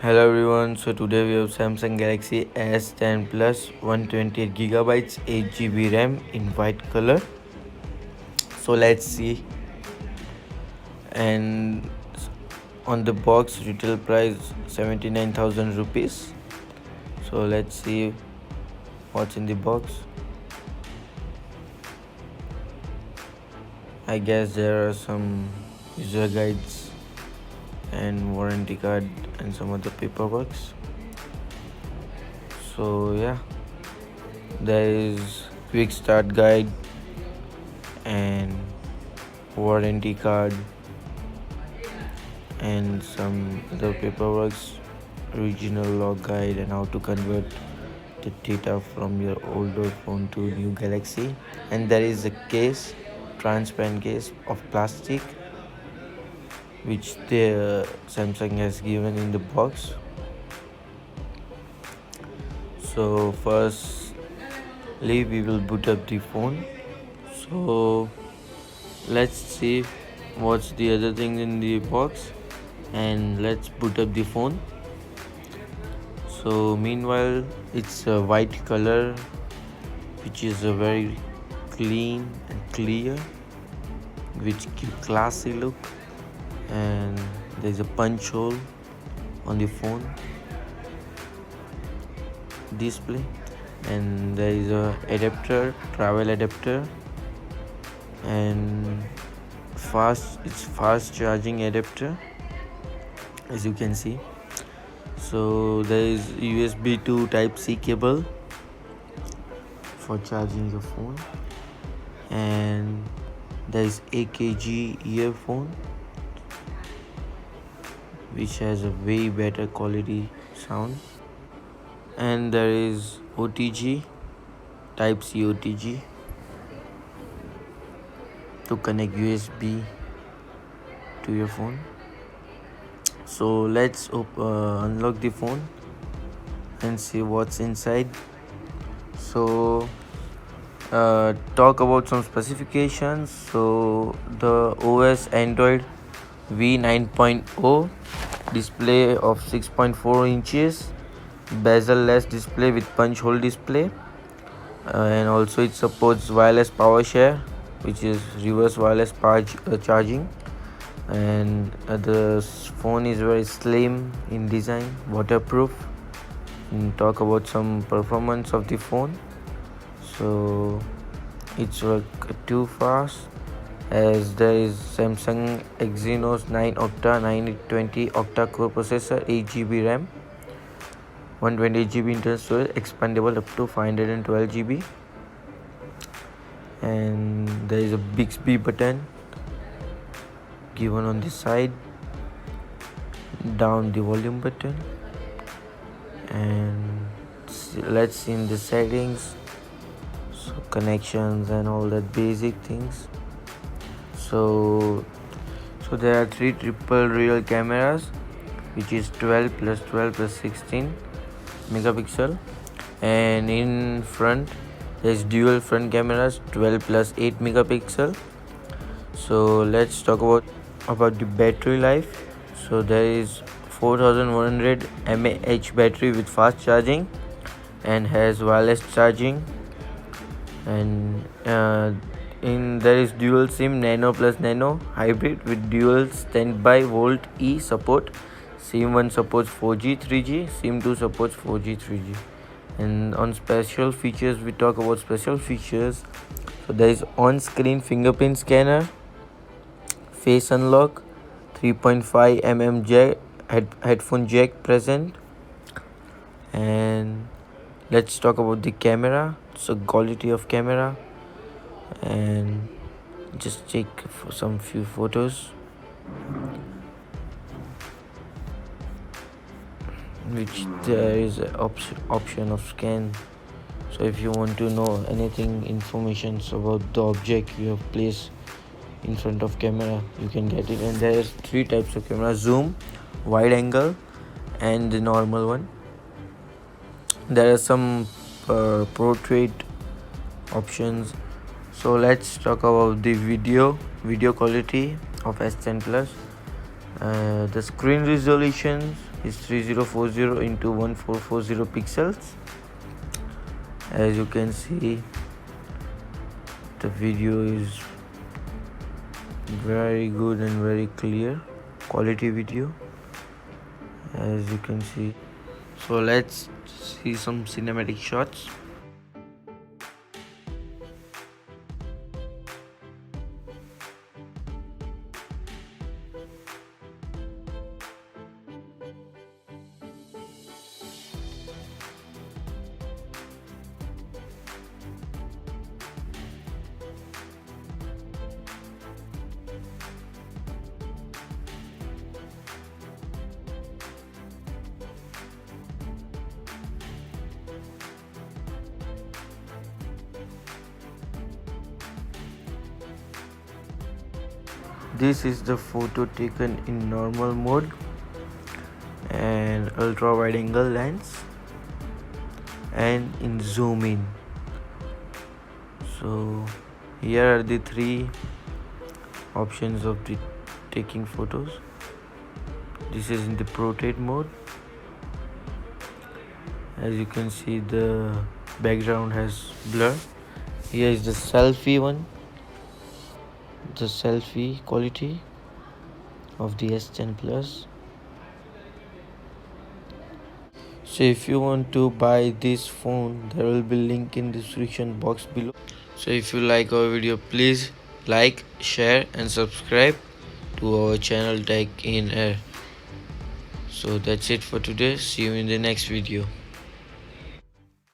Hello everyone, so today we have Samsung Galaxy S10 Plus 128GB 8GB RAM in white color. So let's see. And on the box retail price 79,000 rupees. So let's see what's in the box. I guess there are some user guides and warranty card and some other paperwork. So yeah, there is quick start guide and warranty card and some other paperwork, original log guide and how to convert the data from your older phone to new Galaxy. And there is a case, transparent case of plastic, which the Samsung has given in the box. So firstly we will boot up the phone. So let's see what's the other thing in the box, and let's boot up the phone. So meanwhile it's a white color, which is a very clean and clear, which gives classy look, and there's a punch hole on the phone display, and there is a adapter, travel adapter, and it's fast charging adapter, as you can see. So there is USB to Type-C cable for charging your phone, and there is AKG earphone, which has a way better quality sound, and there is OTG, Type-C OTG to connect USB to your phone. So let's unlock the phone and see what's inside. So talk about some specifications. So the OS Android V 9.0, display of 6.4 inches, bezel-less display with punch hole display, and also it supports wireless PowerShare, which is reverse wireless charging. And the phone is very slim in design, waterproof. And talk about some performance of the phone. So it's too fast, as there is Samsung Exynos 9 Octa 920 octa core processor, 8GB RAM, 128GB internal storage, expandable up to 512GB, and there is a Bixby button given on the side, down the volume button, and let's see in the settings, so connections and all that basic things. So there are 3 triple real cameras, which is 12 plus 12 plus 16 megapixel, and in front there's dual front cameras, 12 plus 8 megapixel. So let's talk about the battery life. So there is 4100 mAh battery with fast charging and has wireless charging, and there is dual SIM nano plus nano hybrid with dual standby volt E support. SIM 1 supports 4G 3G, SIM 2 supports 4G 3G. And on special features, we talk about special features. So there is on-screen fingerprint scanner, face unlock, 3.5 mm headphone jack present. And let's talk about the camera. So quality of camera, and just take some few photos, which there is an option of scan. So if you want to know anything information about the object you have placed in front of camera, you can get it. And there is 3 types of camera: zoom, wide angle, and the normal one. There are some portrait options. So let's talk about the video quality of S10 Plus. The screen resolution is 3040 into 1440 pixels. As you can see, the video is very good and very clear quality video, as you can see. So let's see some cinematic shots. This is the photo taken in normal mode and ultra wide angle lens and in zoom in. So here are the three options of the taking photos. This is in the portrait mode. As you can see, the background has blur. Here is the selfie one, the selfie quality of the S10 Plus. So if you want to buy this phone, there will be link in the description box below. So if you like our video, please like, share and subscribe to our channel Tech in Air. So that's it for today. See you in the next video.